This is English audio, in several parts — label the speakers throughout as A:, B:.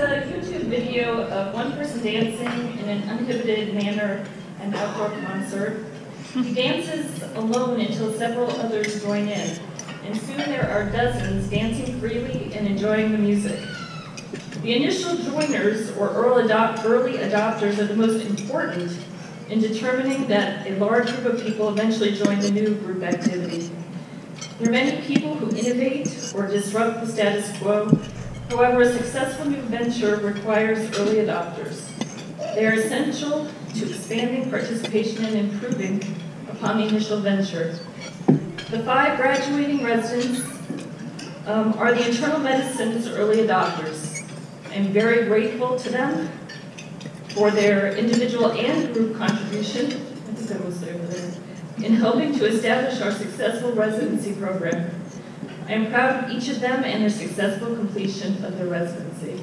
A: a YouTube video of one person dancing in an uninhibited manner at an outdoor concert. He dances alone until several others join in, and soon there are dozens dancing freely and enjoying the music. The initial joiners, or early adopters, are the most important in determining that a large group of people eventually join the new group activity. There are many people who innovate or disrupt the status quo. However, a successful new venture requires early adopters. They are essential to expanding participation and improving upon the initial venture. The 5 graduating residents are the internal medicine's early adopters. I'm very grateful to them for their individual and group contribution, I think that was over there, in helping to establish our successful residency program. I am proud of each of them and their successful completion of their residency.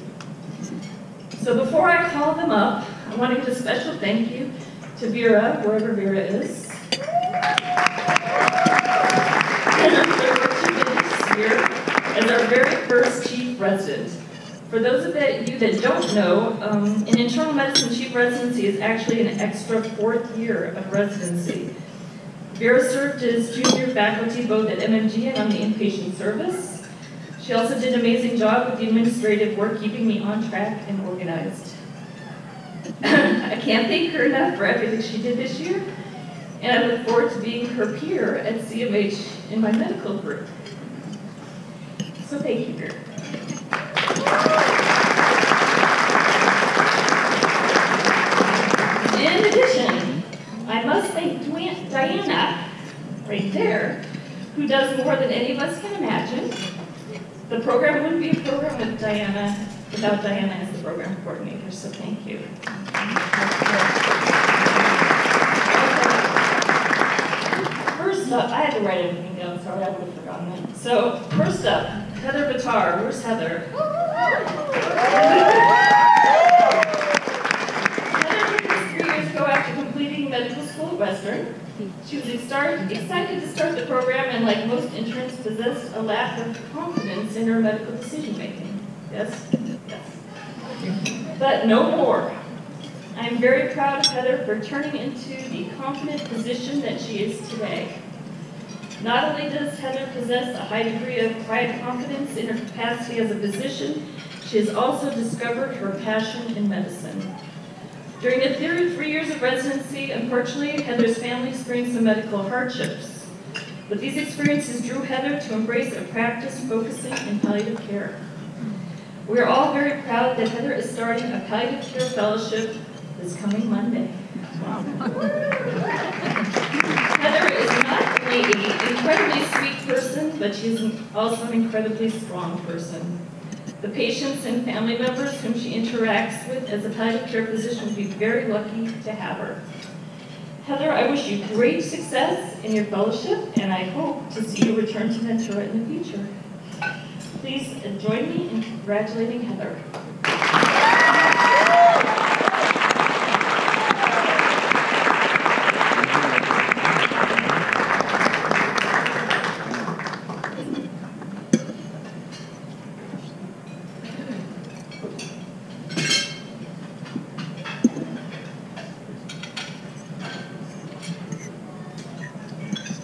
A: So before I call them up, I want to give a special thank you to Vera, wherever Vera is, here as our very first chief resident. For those of you that don't know, an internal medicine chief residency is actually an extra 4th year of residency. Vera served as junior faculty both at MMG and on the inpatient service. She also did an amazing job with the administrative work, keeping me on track and organized. I can't thank her enough for everything she did this year, and I look forward to being her peer at CMH in my medical group. So thank you, Vera. In addition, I must thank Diana, right there, who does more than any of us can imagine. The program wouldn't be a program with Diana without Diana as the program coordinator, so thank you. First up, I had to write everything down, sorry, I would have forgotten it. So, first up, Heather Bitar. Where's Heather? Heather took us 3 years ago after completing medical school at Western. She was excited to start the program and, like most interns, possessed a lack of confidence in her medical decision-making. Yes? Yes. But no more. I am very proud of Heather for turning into the confident physician that she is today. Not only does Heather possess a high degree of pride confidence in her capacity as a physician, she has also discovered her passion in medicine. During the 3 years of residency, unfortunately, Heather's family experienced some medical hardships. But these experiences drew Heather to embrace a practice focusing in palliative care. We are all very proud that Heather is starting a palliative care fellowship this coming Monday. Wow. Heather is not only an incredibly sweet person, but she's also an incredibly strong person. The patients and family members whom she interacts with as a palliative care physician will be very lucky to have her. Heather, I wish you great success in your fellowship, and I hope to see you return to Ventura in the future. Please join me in congratulating Heather.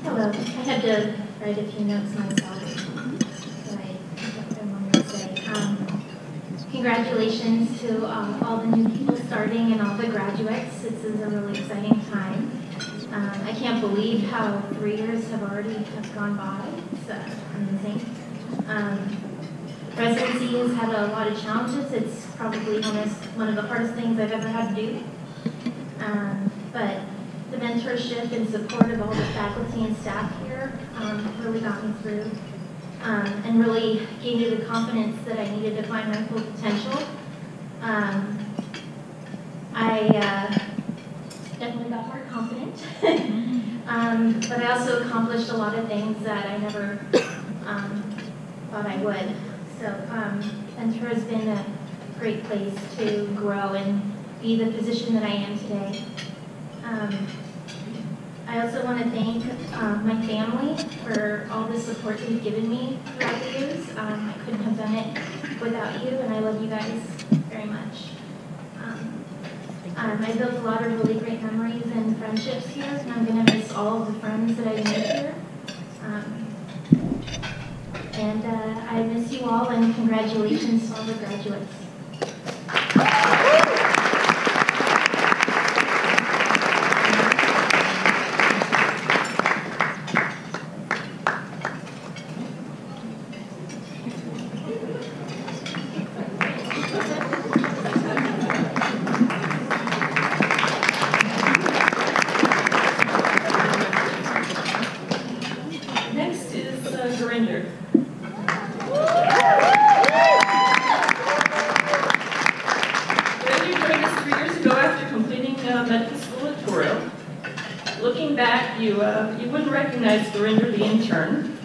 B: Hello. I had to write a few notes myself, so I wanted to say. Congratulations to all the new people starting and all the graduates. This is a really exciting time. I can't believe how 3 years have already gone by. It's amazing. Residency has had a lot of challenges. It's probably one of the hardest things I've ever had to do. But the mentorship and support of all the faculty and staff here really got me through and really gave me the confidence that I needed to find my full potential. I definitely got more confident, but I also accomplished a lot of things that I never thought I would. So Ventura has been a great place to grow and be the physician that I am today. I also want to thank my family for all the support they've given me throughout the years. I couldn't have done it without you, and I love you guys. I built a lot of really great memories and friendships here, and I'm going to miss all of the friends that I made here. I miss you all, and congratulations to all the graduates.
A: Next is Gurinder. Gurinder joined us 3 years ago after completing medical school at Toro. Looking back, you wouldn't recognize Gurinder the intern.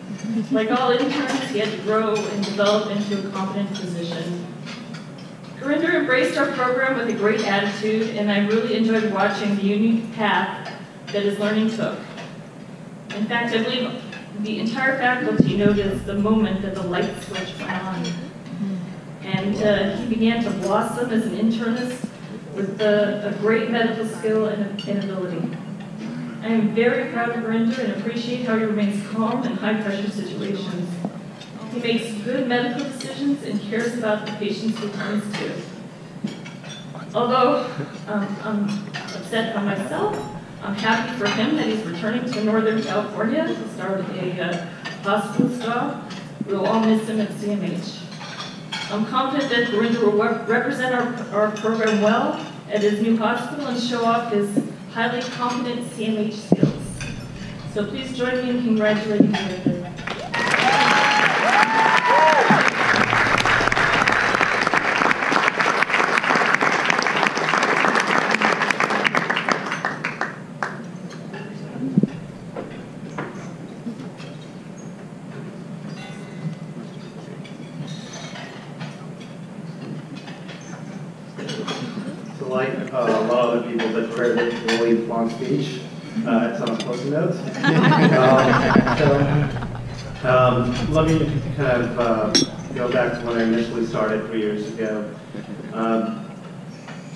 A: Like all interns, he had to grow and develop into a competent physician. Gurinder embraced our program with a great attitude, and I really enjoyed watching the unique path that his learning took. In fact, I believe the entire faculty noticed the moment that the light switch went on. And he began to blossom as an internist with a great medical skill and ability. I am very proud of Gurinder and appreciate how he remains calm in high-pressure situations. He makes good medical decisions and cares about the patients he turns to. Although I'm upset by myself, I'm happy for him that he's returning to Northern California to start a hospital job. We'll all miss him at CMH. I'm confident that Gurinder will represent our program well at his new hospital and show off his highly competent CMH skills. So please join me in congratulating Gurinder.
C: So like a lot of other people that prepared a really long speech, it's on a post-it note. Let me kind of go back to when I initially started 3 years ago.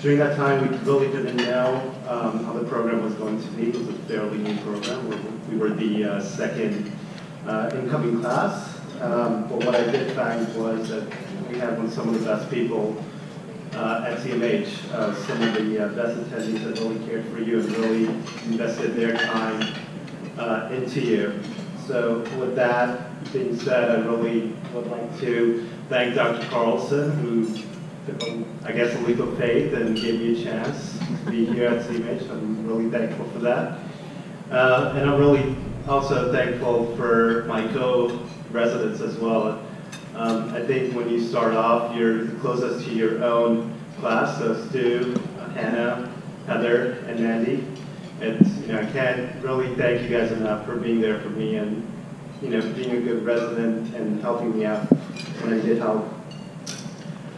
C: During that time, we really didn't know how the program was going to be. It was a fairly new program. We were the second incoming class. But what I did find was that we had some of the best people at CMH, some of the best attendees that really cared for you and really invested their time into you. So with that being said, I really would like to thank Dr. Carlson, who took, I guess, a leap of faith and gave me a chance to be here at CMH. I'm really thankful for that. And I'm really also thankful for my co-residents as well. I think when you start off, you're the closest to your own class, so Stu, Hannah, Heather, and Mandy. And I can't really thank you guys enough for being there for me and being a good resident and helping me out when I did help.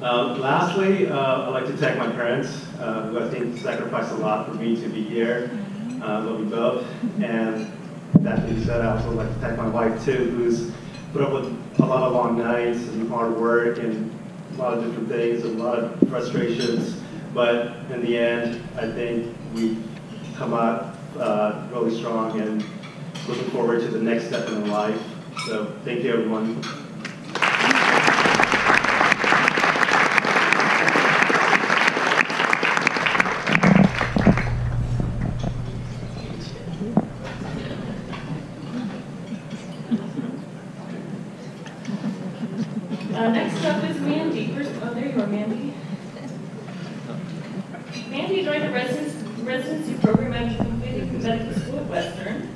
C: Lastly, I'd like to thank my parents, who I think sacrificed a lot for me to be here. Love you both. And that being said, I also like to thank my wife too, who's put up with a lot of long nights and hard work and a lot of different things, and a lot of frustrations. But in the end, I think we've come out really strong and looking forward to the next step in life. So thank you, everyone.
A: Next up is Mandy. Oh, there you are, Mandy. Mandy joined a residency program after completing medical school at Western.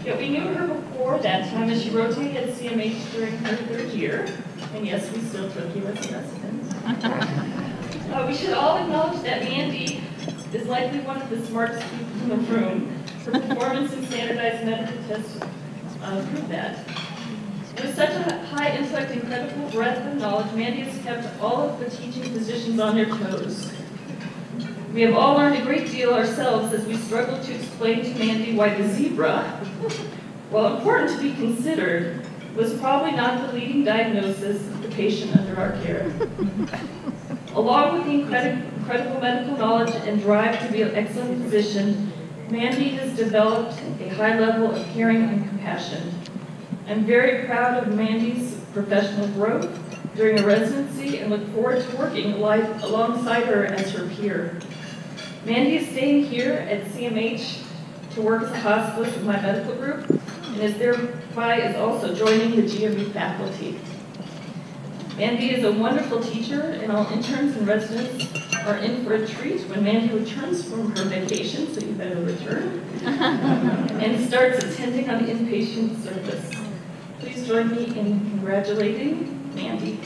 A: Yet we knew her before that time as she rotated at CMH during her 3rd year. And yes, we still took you as residents. We should all acknowledge that Mandy is likely one of the smartest people in the room. Her performance in standardized medical tests prove that. With such a high intellect and incredible breadth of knowledge, Mandy has kept all of the teaching physicians on their toes. We have all learned a great deal ourselves as we struggle to explain to Mandy why the zebra, while important to be considered, was probably not the leading diagnosis of the patient under our care. Along with the incredible medical knowledge and drive to be an excellent physician, Mandy has developed a high level of caring and compassion. I'm very proud of Mandy's professional growth during her residency and look forward to working alongside her as her peer. Mandy is staying here at CMH to work as a hospitalist with my medical group and is also joining the GME faculty. Mandy is a wonderful teacher, and all interns and residents are in for a treat when Mandy returns from her vacation, so you better return, and starts attending on inpatient service. Please join me in congratulating Mandy.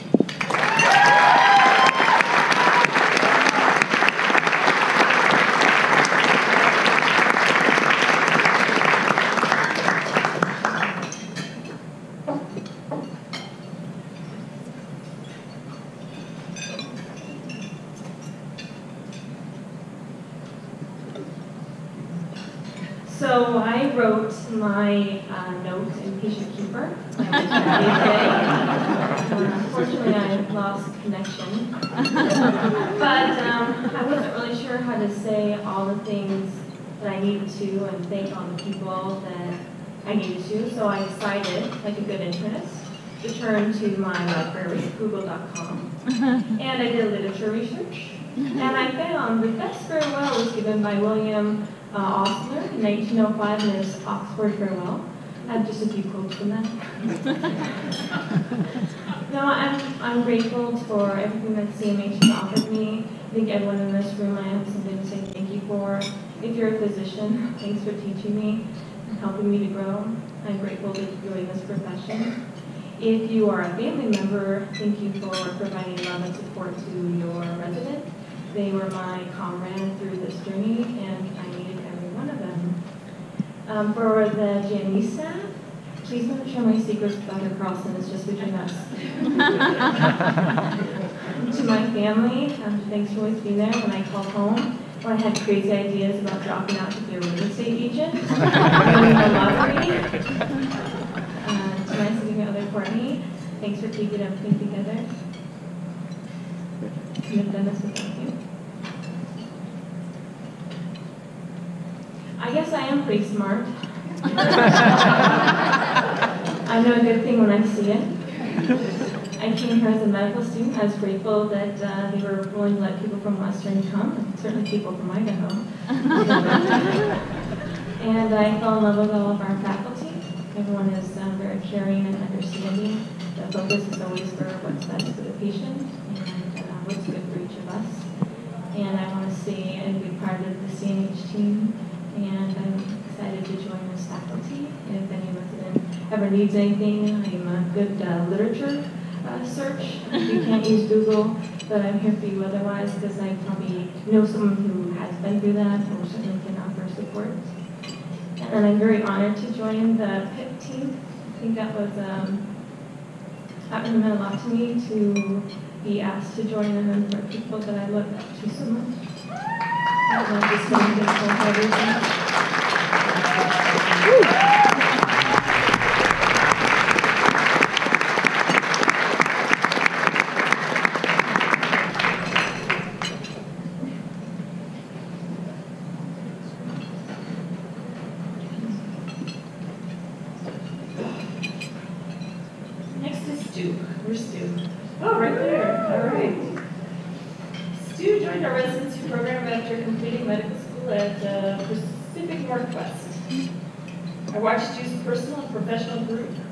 A: So I wrote my note in Patient Keeper. Unfortunately, I lost connection. But I wasn't really sure how to say all the things that I needed to and thank all the people that I needed to. So I decided, like a good internist, to turn to my library, google.com. And I did literature research. And I found the best farewell was given by William Osler in 1905 in his Oxford Farewell. I have just a few quotes from that. No, I'm grateful for everything that CMH has offered me. I think everyone in this room I have something to say thank you for. If you're a physician, thanks for teaching me and helping me to grow. I'm grateful to be doing this profession. If you are a family member, thank you for providing love and support to your resident. They were my comrade through this journey, and I needed every one of them. For the GME staff, please don't share my secrets with Dr. Carlson. It's just between us. To my family, thanks for always being there when I called home, or I had crazy ideas about dropping out to be a real estate agent, winning the lottery. To my significant other, Courtney, thanks for keeping everything together. You've done this without you. I guess I am pretty smart. I know a good thing when I see it. I came here as a medical student. I was grateful that they were willing to let people from Western come, and certainly people from Idaho. And I fell in love with all of our faculty. Everyone is very caring and understanding. The focus is always for what's best for the patient and what's good for each of us. And I want to stay and be part of the CNH team. And I'm excited to join this faculty. If any resident ever needs anything, I'm a good literature search. You can't use Google, but I'm here for you otherwise because I probably know someone who has been through that and certainly can offer support. And I'm very honored to join the PIP team. I think that was that really meant a lot to me to be asked to join them for people that I look up to so much. I'm just so grateful for everything. Next is Stu. Where's Stu? Oh, right there. All right. Stu joined our residency program after completing medical school at Pacific Northwest. I watched Stu's personal and professional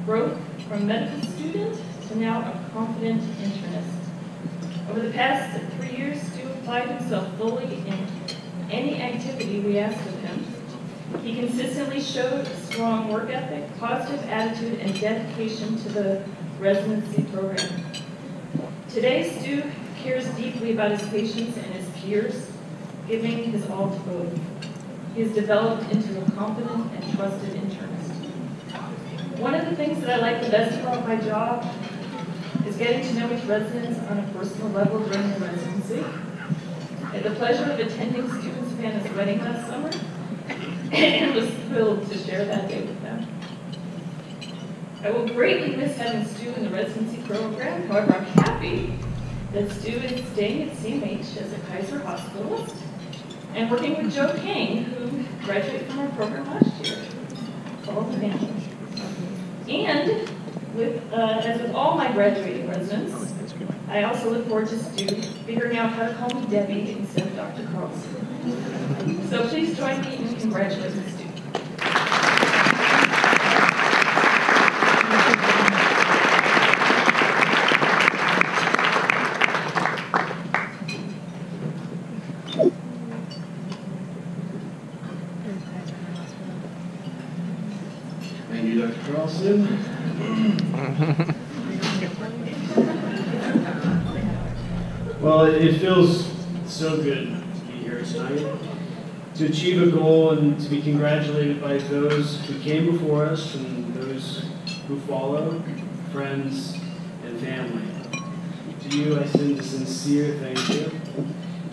A: growth from medical student to now a confident internist. Over the past 3 years, Stu applied himself fully in any activity we asked of him. He consistently showed a strong work ethic, positive attitude, and dedication to the residency program. Today, Stu cares deeply about his patients and his peers, giving his all to both. He has developed into a confident and trusted internist. One of the things that I like the best about my job is getting to know each resident on a personal level during their residency. I had the pleasure of attending Stu and Savannah's wedding last summer, and was thrilled to share that day with them. I will greatly miss having Stu in the residency program. However, I'm happy that Stu is staying at CMH as a Kaiser hospitalist and working with Joe King, who graduated from our program last year. All the family. And as with all my graduating residents, I also look forward to Stu figuring out how to call me Debbie instead of Dr. Carlson. So please join me in congratulating Stu.
D: Thank you, Dr. Carlson. Well, it feels so good to be here tonight, to achieve a goal and to be congratulated by those who came before us and those who follow, friends and family. To you, I send a sincere thank you,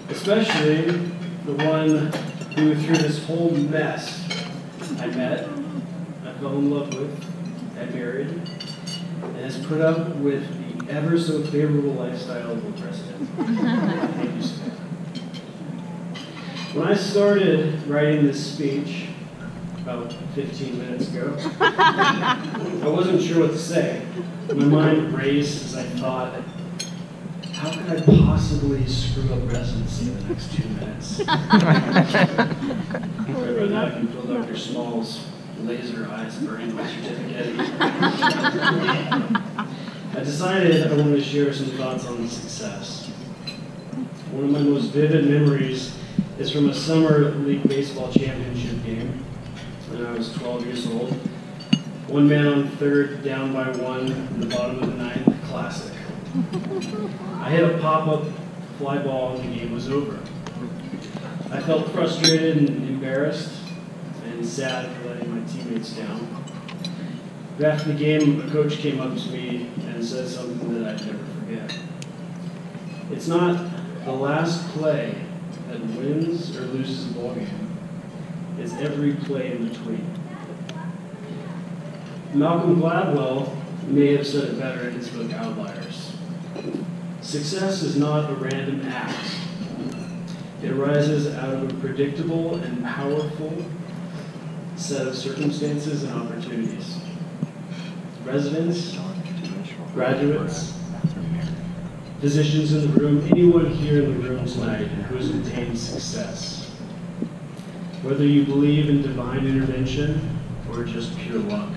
D: especially the one who, through this whole mess, I met, I fell in love with, I married, and has put up with the ever so favorable lifestyle of the president. Thank you, Sam. When I started writing this speech about 15 minutes ago, I wasn't sure what to say. My mind raced as I thought, how could I possibly screw up residency in the next 2 minutes? Right about that, I can feel Dr. Small's laser eyes burning my certificate. I decided I wanted to share some thoughts on success. One of my most vivid memories is from a summer league baseball championship game when I was 12 years old. One man on third, down by one in the bottom of the ninth, classic. I hit a pop-up fly ball and the game was over. I felt frustrated and embarrassed and sad for letting my teammates down. But after the game, a coach came up to me and said something that I'd never forget. It's not the last play that wins or loses a ball game. It's every play in between. Malcolm Gladwell may have said it better in his book Outliers. Success is not a random act. It arises out of a predictable and powerful set of circumstances and opportunities. Residents, graduates, physicians in the room, anyone here in the room tonight who has attained success. Whether you believe in divine intervention or just pure luck.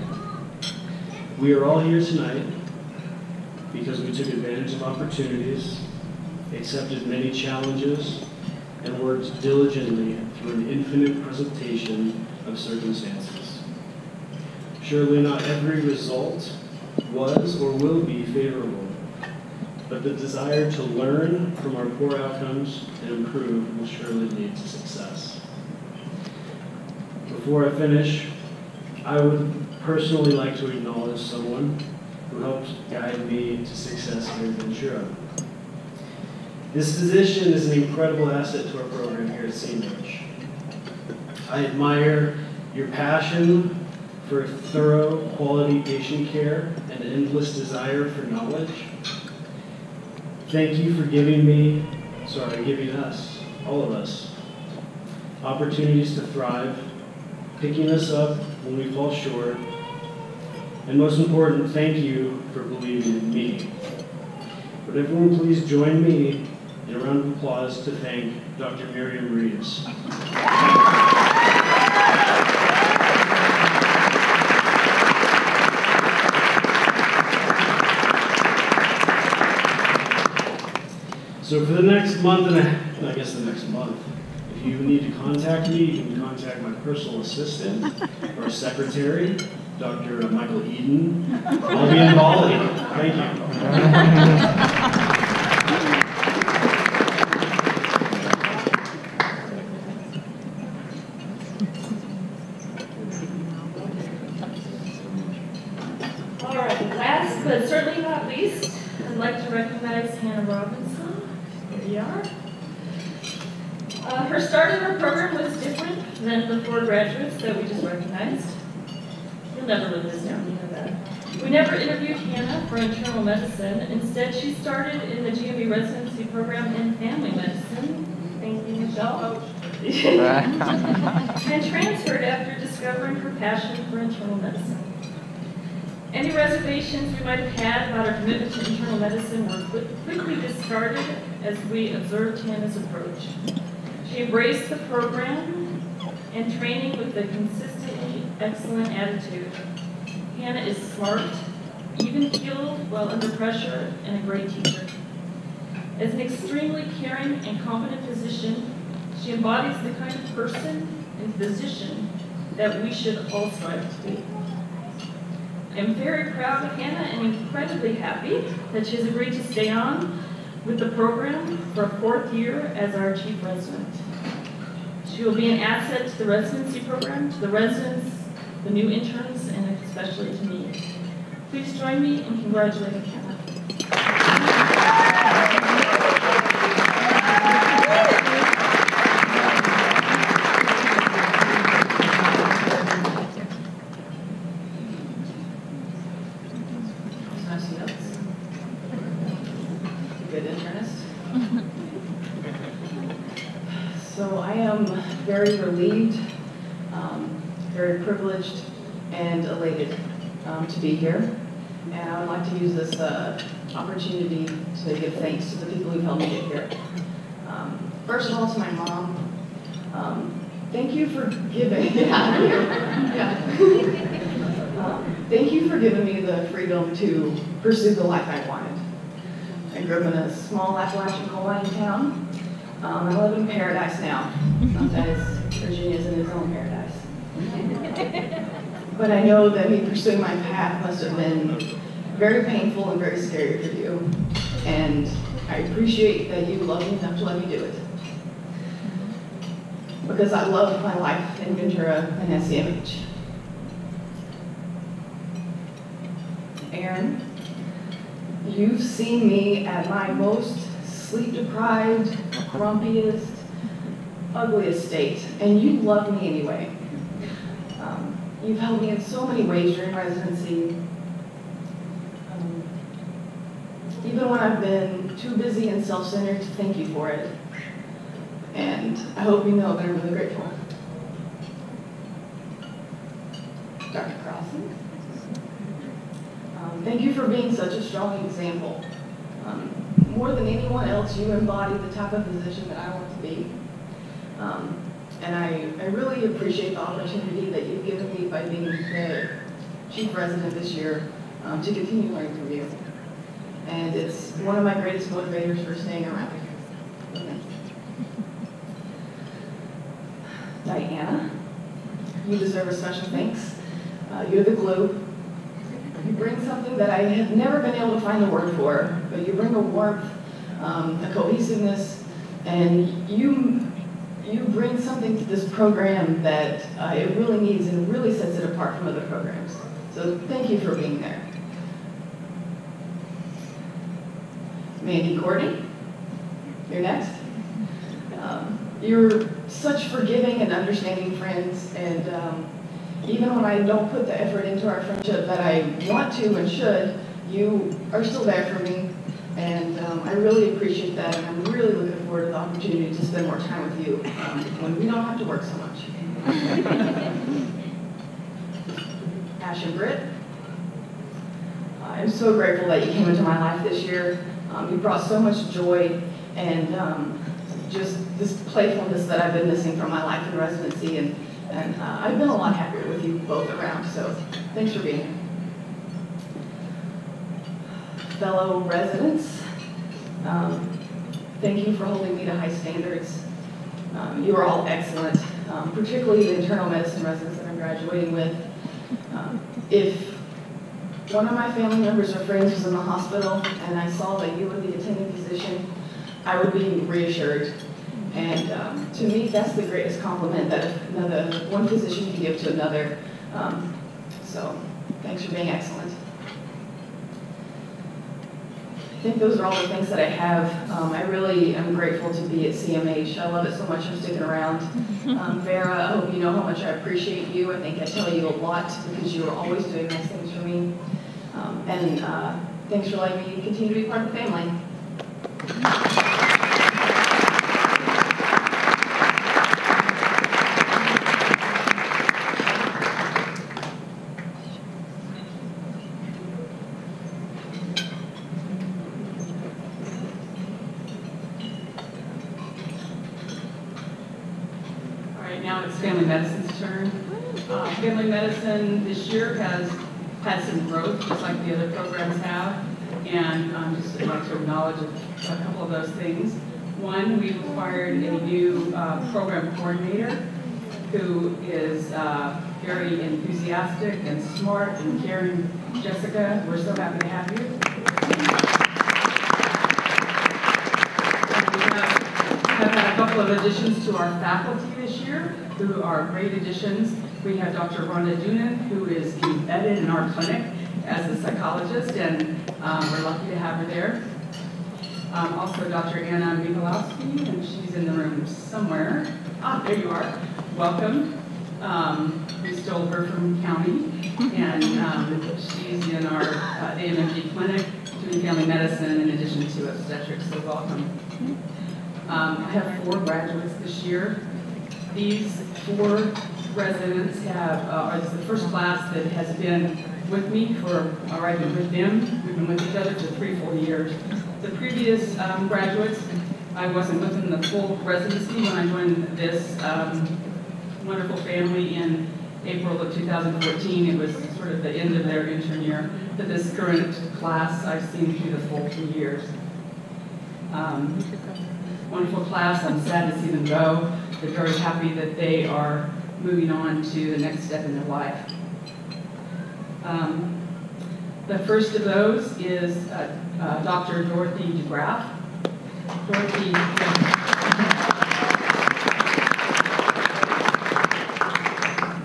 D: We are all here tonight because we took advantage of opportunities, accepted many challenges, and worked diligently through an infinite presentation of circumstances. Surely not every result was or will be favorable, but the desire to learn from our poor outcomes and improve will surely lead to success. Before I finish, I would personally like to acknowledge someone who helped guide me to success here at Ventura. This physician is an incredible asset to our program here at CMH. I admire your passion for thorough, quality patient care and endless desire for knowledge. Thank you for giving us, all of us, opportunities to thrive, picking us up when we fall short, and most important, thank you for believing in me. Would everyone please join me in a round of applause to thank Dr. Miriam Reeves. So for the next month and I guess the next month, if you need to contact me, you can contact my personal assistant or secretary, Dr. Michael Eden. I'll be in Bali. Thank you.
A: All right, last but certainly not least, I'd like to recognize Hannah Robinson. Here you are. Her start in her program was different than the 4 graduates that we just recognized. You'll never live this down, you know that. We never interviewed Hannah for internal medicine. Instead, she started in the GME residency program in family medicine. Thank you, Michelle. And transferred after discovering her passion for internal medicine. Any reservations we might have had about our commitment to internal medicine were quickly discarded as we observed Hannah's approach. She embraced the program and training with a consistently excellent attitude. Hannah is smart, even-keeled while under pressure, and a great teacher. As an extremely caring and competent physician, she embodies the kind of person and physician that we should all strive to be. I'm very proud of Hannah and incredibly happy that she has agreed to stay on with the program for a 4th year as our chief resident. She will be an asset to the residency program, to the residents, the new interns, and especially to me. Please join me in congratulating Hannah.
E: Good internist. So I am very relieved, very privileged, and elated to be here. And I would like to use this opportunity to give thanks to the people who've helped me get here. First of all, to my mom. Thank you for giving. Thank you for giving me the freedom to pursue the life I wanted. I grew up in a small Appalachian coal mining town. I live in paradise now. That is, Virginia's in its own paradise. But I know that me pursuing my path must have been very painful and very scary for you. And I appreciate that you love me enough to let me do it. Because I love my life in Ventura and SCMH. Aaron, you've seen me at my most sleep-deprived, grumpiest, ugliest state, and you love me anyway. You've helped me in so many ways during residency. Even when I've been too busy and self-centered to thank you for it. And I hope you know that I'm really grateful. Dr. Crossan, thank you for being such a strong example. More than anyone else, you embody the type of physician that I want to be. And I really appreciate the opportunity that you've given me by being the chief resident this year to continue learning from you. And it's one of my greatest motivators for staying around. Diana, you deserve a special thanks. You're the glue. You bring something that I have never been able to find the word for, but you bring a warmth, a cohesiveness, and you bring something to this program that it really needs and really sets it apart from other programs. So thank you for being there. Mandy Courtney, you're next. You're such forgiving and understanding friends, and even when I don't put the effort into our friendship that I want to and should, you are still there for me, and I really appreciate that, and I'm really looking forward to the opportunity to spend more time with you when we don't have to work so much. Ash and Britt, I'm so grateful that you came into my life this year. You brought so much joy and just this playfulness that I've been missing from my life in residency, and I've been a lot happier with you both around, so thanks for being here. Fellow residents, thank you for holding me to high standards. You are all excellent, particularly the internal medicine residents that I'm graduating with. If one of my family members or friends was in the hospital and I saw that you were the attending physician, I would be reassured. And to me, that's the greatest compliment that one physician can give to another. So thanks for being excellent. think those are all the things that I have. I really am grateful to be at CMH. I love it so much. I'm sticking around. Vera, I hope you know how much I appreciate you. I think I tell you a lot because you are always doing nice things for me. And thanks for letting me continue to be part of the family.
F: Now it's family medicine's turn. Family medicine this year has had some growth, just like the other programs have, and just would like to acknowledge a couple of those things. One, we've acquired a new program coordinator who is very enthusiastic and smart and caring. Jessica, we're so happy to have you. Have had a couple of additions to our faculty this year who are great additions. We have Dr. Rhonda Doonan, who is embedded in our clinic as a psychologist, and we're lucky to have her there. Also Dr. Anna Michalowski, and she's in the room somewhere. Ah, there you are. Welcome. We stole her from county, and she's in our AMMG clinic doing family medicine in addition to obstetrics, so welcome. I have 4 graduates this year. These 4 residents are the first class that has been with me for, or I've been with them. We've been with each other for 3 full years. The previous graduates, I wasn't with them the full residency when I joined this wonderful family in April of 2014. It was sort of the end of their intern year. But this current class, I've seen through the full 2 years. Wonderful class. I'm sad to see them go. They're very happy that they are moving on to the next step in their life. The first of those is Dr. Dorothy DeGraff.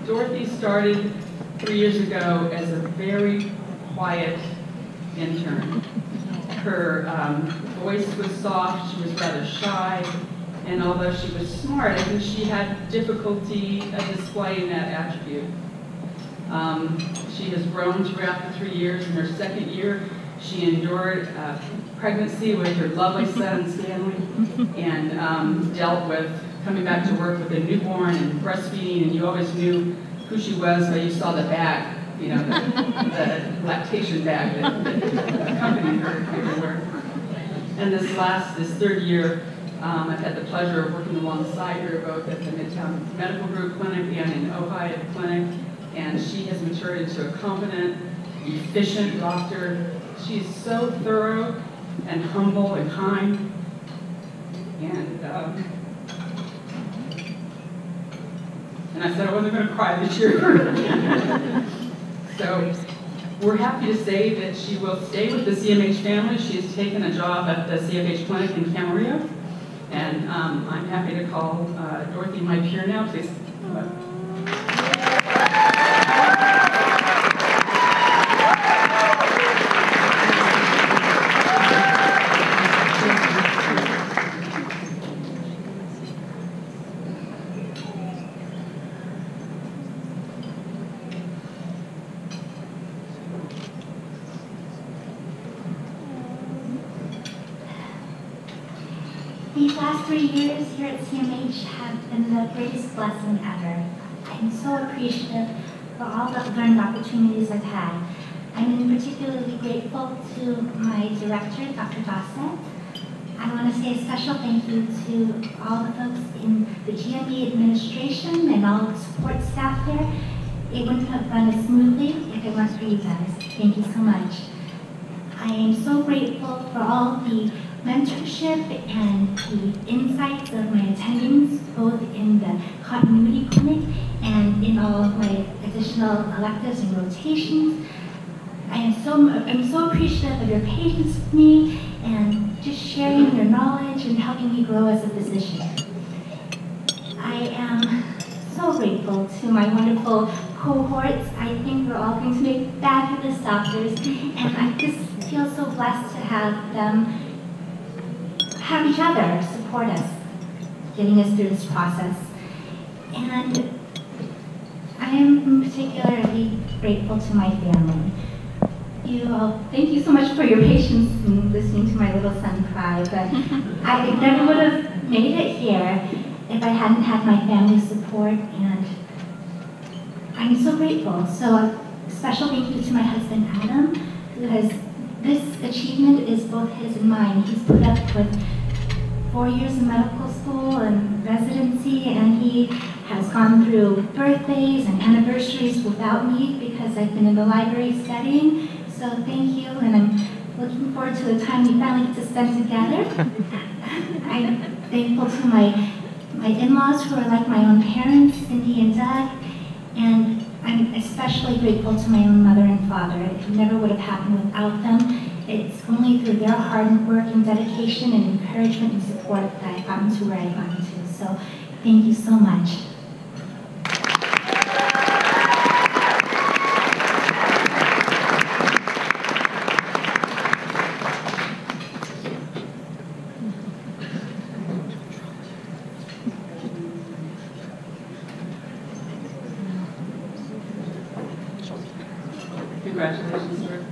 F: Dorothy started 3 years ago as a very quiet intern. Her voice was soft, she was rather shy, and although she was smart, I think she had difficulty displaying that attribute. She has grown throughout the 3 years. In her second year, she endured pregnancy with her lovely son, Stanley, and dealt with coming back to work with a newborn and breastfeeding, and you always knew who she was when you saw the bag, you know, the lactation bag that accompanied her everywhere. And this 3rd year, I've had the pleasure of working alongside her both at the Midtown Medical Group Clinic and in Ojai Clinic, and she has matured into a competent, efficient doctor. She's so thorough and humble and kind, and I said I wasn't going to cry this year. So we're happy to say that she will stay with the CMH family. She has taken a job at the CFH clinic in Camarillo. And I'm happy to call Dorothy my peer now, please.
G: These last 3 years here at CMH have been the greatest blessing ever. I'm so appreciative for all the learning opportunities I've had. I'm particularly grateful to my director, Dr. Gossett. I want to say a special thank you to all the folks in the GMB administration and all the support staff there. It wouldn't have run as smoothly if it weren't for you guys. Thank you so much. I am so grateful for all the mentorship and the insights of my attendings, both in the continuity clinic and in all of my additional electives and rotations. I'm so appreciative of your patience with me and just sharing your knowledge and helping me grow as a physician. I am so grateful to my wonderful cohorts. I think we're all going to make fabulous doctors, and I just feel so blessed to have them have each other support us, getting us through this process. And I am particularly grateful to my family. You all, thank you so much for your patience in listening to my little son cry, but I never would have made it here if I hadn't had my family's support, and I'm so grateful. So a special thank you to my husband Adam, who has, this achievement is both his and mine. He's put up with 4 years of medical school and residency, and he has gone through birthdays and anniversaries without me because I've been in the library studying. So thank you, and I'm looking forward to the time we finally get to spend together. I'm thankful to my in-laws who are like my own parents, Cindy and Doug, and I'm especially grateful to my own mother and father. It never would have happened without them. It's only through their hard work and dedication and encouragement and support that I've gotten to where I've gotten to. So thank you so much.
F: Congratulations, sir.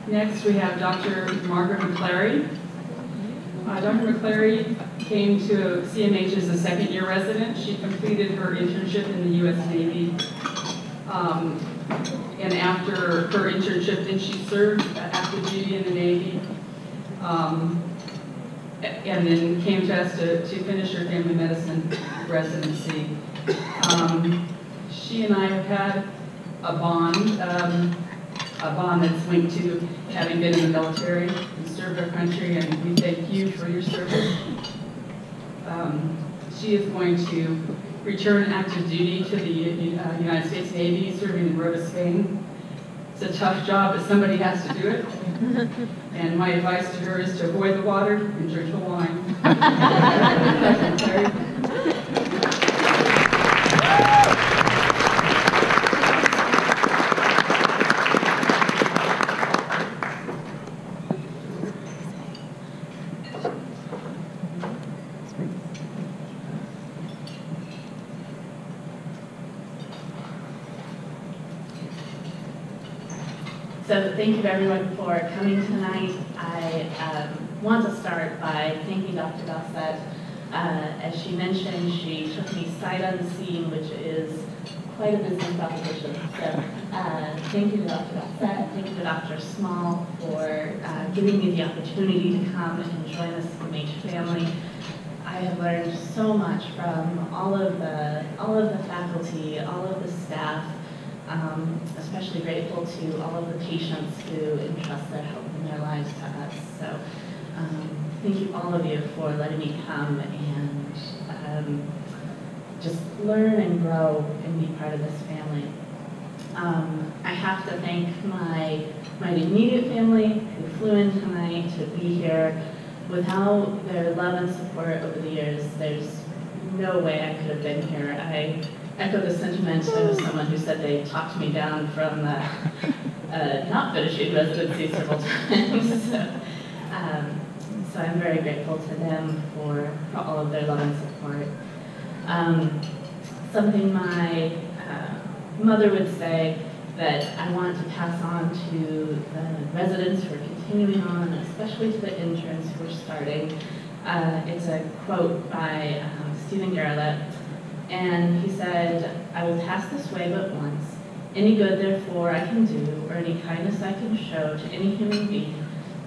F: Next, we have Dr. Margaret McClary. Dr. McClary came to CMH as a second-year resident. She completed her internship in the U.S. Navy. And after her internship, then she served active duty in the Navy. And then came to us to finish her family medicine residency. She and I have had a bond that's linked to having been in the military and served our country, and we thank you for your service. She is going to return active duty to the United States Navy, serving in Rota, Spain. It's a tough job, but somebody has to do it. And my advice to her is to avoid the water and drink the wine.
H: So thank you everyone for coming tonight. I want to start by thanking Dr. Gossett. As she mentioned, she took me sight unseen, which is quite a business proposition. So thank you to Dr. Gossett, thank you to Dr. Small for giving me the opportunity to come and join the CMH family. I have learned so much from all of the faculty, all of the staff. Especially grateful to all of the patients who entrust their health and their lives to us. So thank you all of you for letting me come and just learn and grow and be part of this family. I have to thank my immediate family who flew in tonight to be here. Without their love and support over the years, there's no way I could have been here. I echo the sentiment of someone who said they talked me down from not finishing residency several times. So I'm very grateful to them for all of their love and support. Something my mother would say that I want to pass on to the residents who are continuing on, especially to the interns who are starting. It's a quote by Stephen Garrett. And he said, "I was passed this way but once. Any good, therefore, I can do, or any kindness I can show to any human being,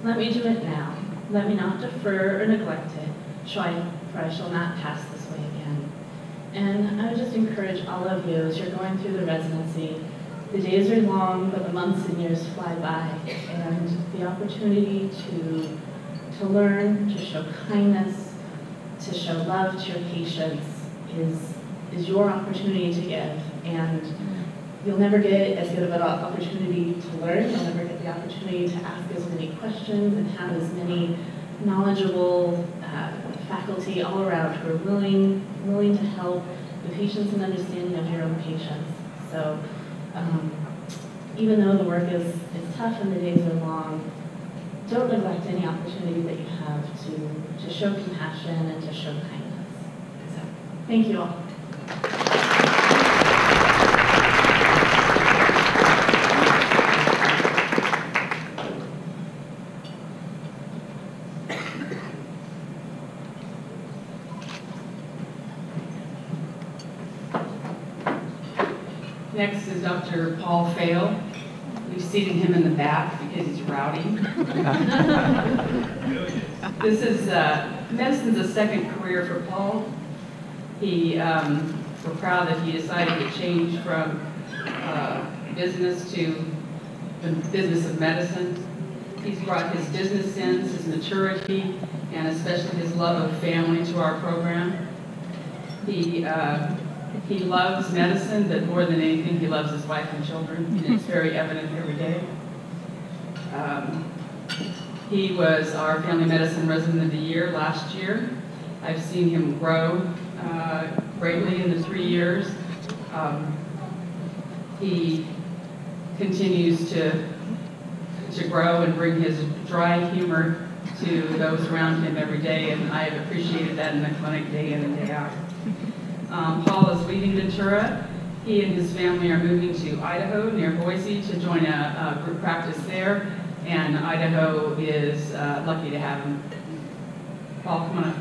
H: let me do it now. Let me not defer or neglect it, for I shall not pass this way again." And I would just encourage all of you, as you're going through the residency, the days are long, but the months and years fly by, and the opportunity to learn, to show kindness, to show love to your patients is your opportunity to give, and you'll never get as good of an opportunity to learn. You'll never get the opportunity to ask as many questions and have as many knowledgeable faculty all around who are willing to help the patients and understanding of your own patients. So even though the work is tough and the days are long, don't neglect any opportunity that you have to show compassion and to show kindness. So, thank you all.
F: Next is Dr. Paul Fail. We've seated him in the back because he's rowdy. This is, medicine's a second career for Paul. We're proud that he decided to change from business to the business of medicine. He's brought his business sense, his maturity, and especially his love of family to our program. He loves medicine, but more than anything, he loves his wife and children, and it's very evident every day. He was our Family Medicine Resident of the Year last year. I've seen him grow greatly in the 3 years. He continues to grow and bring his dry humor to those around him every day, and I have appreciated that in the clinic day in and day out. Paul is leaving Ventura. He and his family are moving to Idaho near Boise to join a group practice there, and Idaho is lucky to have him. Paul, come on up.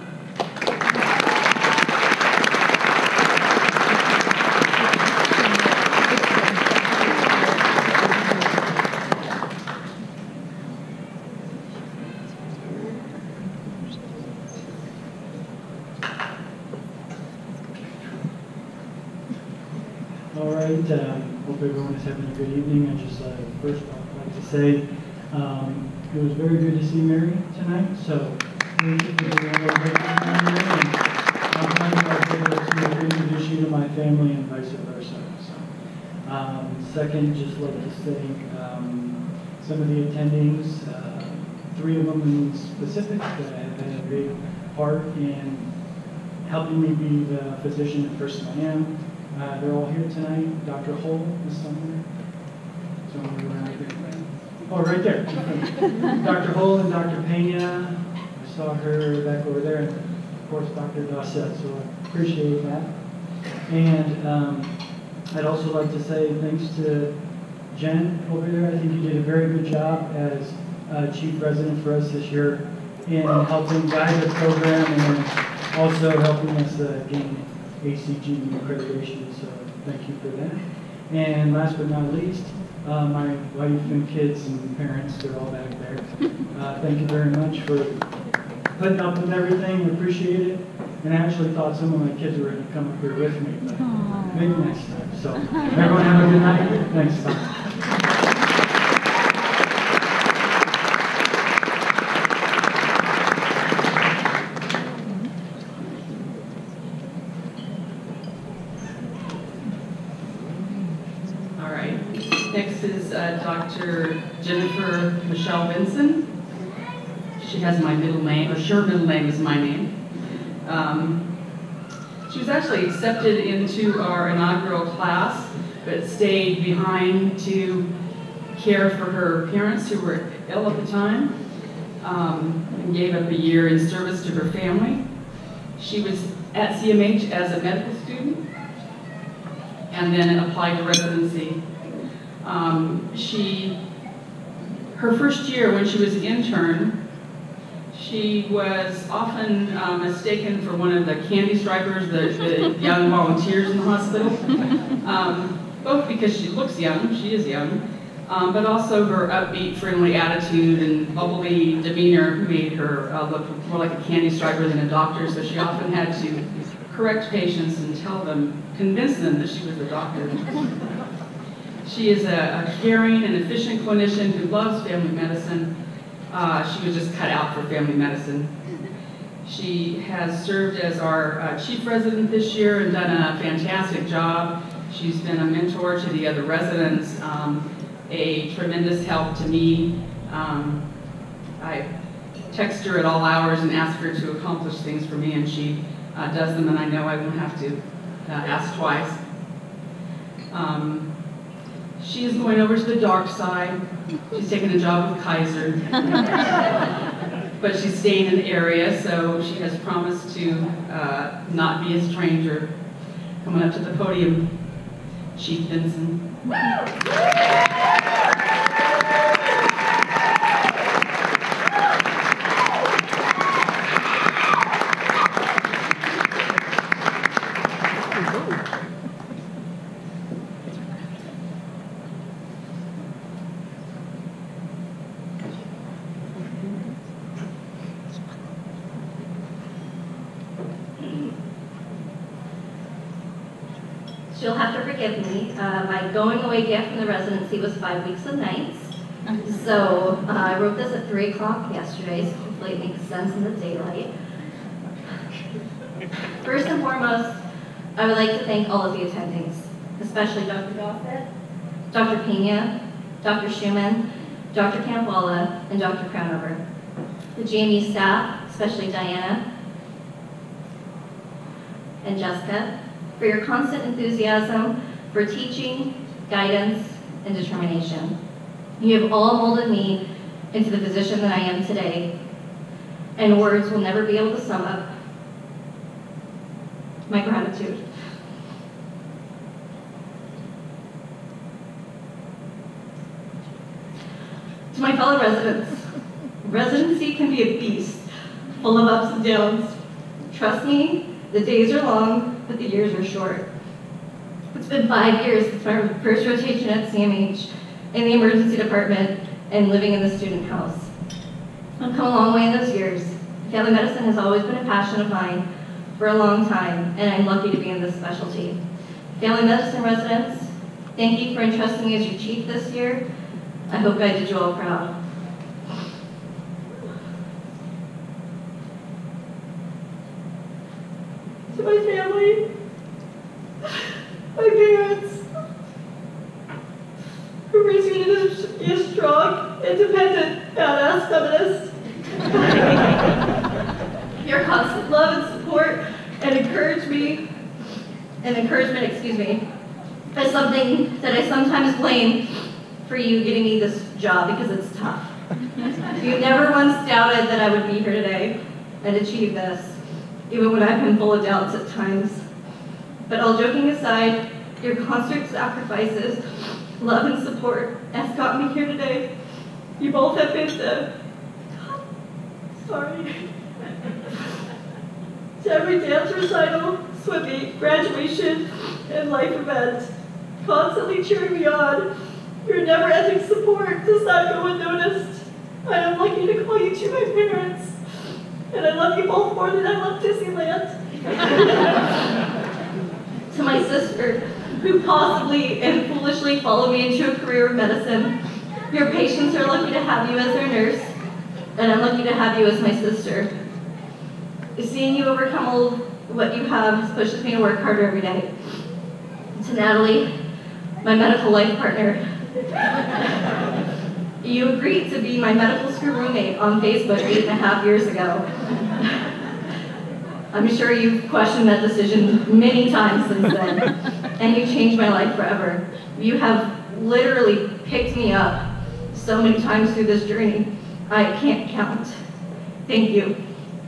I: All right, hope everyone is having a good evening. I just first I'd like to say it was very good to see Mary tonight, so thank you for being able to make this time here, and I'm glad I was able to introduce you to my family and vice versa. So, second, just like to thank some of the attendings, 3 of them in specific that have had a big part in helping me be the physician and person I am. They're all here tonight. Dr. Hull is somewhere. Somewhere around here. Oh, right there. Dr. Hull and Dr. Pena. I saw her back over there. And of course, Dr. Dossett. So I appreciate that. And I'd also like to say thanks to Jen over there. I think you did a very good job as chief resident for us this year in helping guide the program and also helping us gain ACG accreditation, so thank you for that. And last but not least, my wife and kids and parents, they're all back there. Thank you very much for putting up with everything, appreciate it. And I actually thought some of my kids were going to come up here with me, but maybe next time. So everyone have a good night. Thanks. Bye.
F: Next is Dr. Jennifer Michelle Benson. She has my middle name, or her middle name is my name. She was actually accepted into our inaugural class, but stayed behind to care for her parents who were ill at the time, and gave up a year in service to her family. She was at CMH as a medical student, and then applied to residency. Her first year when she was an intern, she was often mistaken for one of the candy stripers, the young volunteers in the hospital, both because she looks young, she is young, but also her upbeat, friendly attitude and bubbly demeanor made her look more like a candy striper than a doctor, so she often had to correct patients and convince them that she was a doctor. She is a caring and efficient clinician who loves family medicine. She was just cut out for family medicine. She has served as our chief resident this year and done a fantastic job. She's been a mentor to the other residents, a tremendous help to me. I text her at all hours and ask her to accomplish things for me, and she does them, and I know I won't have to ask twice. She is going over to the dark side. She's taking a job with Kaiser. But she's staying in the area, so she has promised to not be a stranger. Coming up to the podium, Chief Benson.
B: She'll have to forgive me. My going away gift from the residency was 5 weeks and nights. So I wrote this at 3 o'clock yesterday, so hopefully it makes sense in the daylight. First and foremost, I would like to thank all of the attendings, especially Dr. Gossett, Dr. Pena, Dr. Schumann, Dr. Campbella, and Dr. Crownover. The GME staff, especially Diana and Jessica, for your constant enthusiasm, for teaching, guidance, and determination. You have all molded me into the physician that I am today, and words will never be able to sum up my gratitude. To my fellow residents, residency can be a beast, full of ups and downs. Trust me, the days are long, but the years are short. It's been 5 years since my first rotation at CMH in the emergency department and living in the student house. I've come a long way in those years. Family medicine has always been a passion of mine for a long time, and I'm lucky to be in this specialty. Family medicine residents, thank you for entrusting me as your chief this year. I hope I did you all proud. To my family, my parents, who raised me to be a strong, independent, badass feminist. Your constant love and support and encouragement, is something that I sometimes blame for you getting me this job because it's tough. You never once doubted that I would be here today and achieve this, even when I've been full of doubts at times. But all joking aside, your constant sacrifices, love and support has got me here today. You both have been to every dance recital, swim meet, graduation, and life event, constantly cheering me on. Your never-ending support does not go unnoticed. I am lucky to call you two my parents, and I love you both more than I love Disneyland. To my sister, who possibly and foolishly followed me into a career of medicine, your patients are lucky to have you as their nurse, and I'm lucky to have you as my sister. Seeing you overcome all what you have pushes me to work harder every day. To Natalie, my medical life partner, you agreed to be my medical school roommate on Facebook 8.5 years ago. I'm sure you've questioned that decision many times since then, and you changed my life forever. You have literally picked me up so many times through this journey, I can't count. Thank you.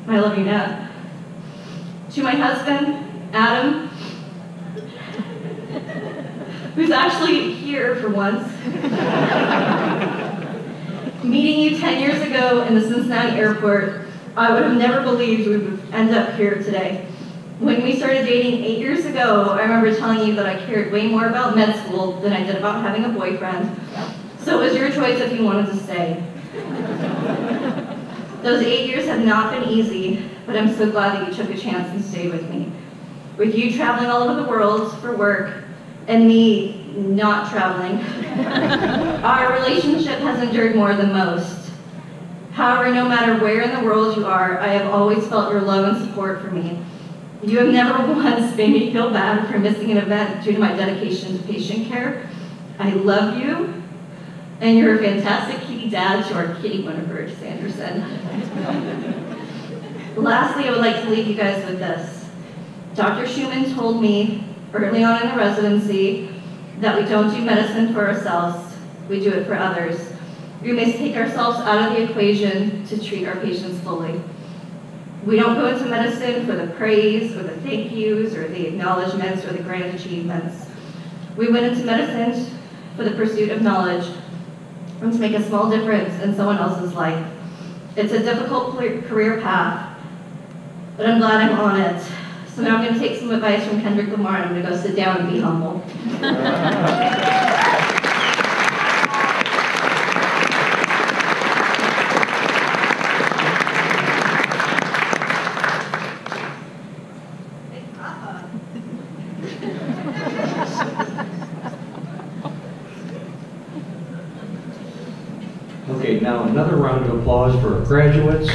B: I love you, Nat. To my husband, Adam, who's actually here for once. Meeting you 10 years ago in the Cincinnati airport, I would have never believed we would end up here today. When we started dating 8 years ago, I remember telling you that I cared way more about med school than I did about having a boyfriend. So it was your choice if you wanted to stay. Those 8 years have not been easy, but I'm so glad that you took a chance and stayed with me. With you traveling all over the world for work, and me not traveling, our relationship has endured more than most. However, no matter where in the world you are, I have always felt your love and support for me. You have never once made me feel bad for missing an event due to my dedication to patient care. I love you, and you're a fantastic kitty dad to our kitty Winifred Sanderson. Lastly, I would like to leave you guys with this. Dr. Schumann told me early on in the residency
A: that we don't do medicine for ourselves, we do it for others. We must take ourselves out of the equation to treat our patients fully. We don't go into medicine for the praise or the thank yous or the acknowledgments or the grand achievements. We went into medicine for the pursuit of knowledge and to make a small difference in someone else's life. It's a difficult career path, but I'm glad I'm on it. So now I'm going to take some advice from Kendrick Lamar, and I'm going to go sit down and be humble.
J: Okay, now another round of applause for our graduates.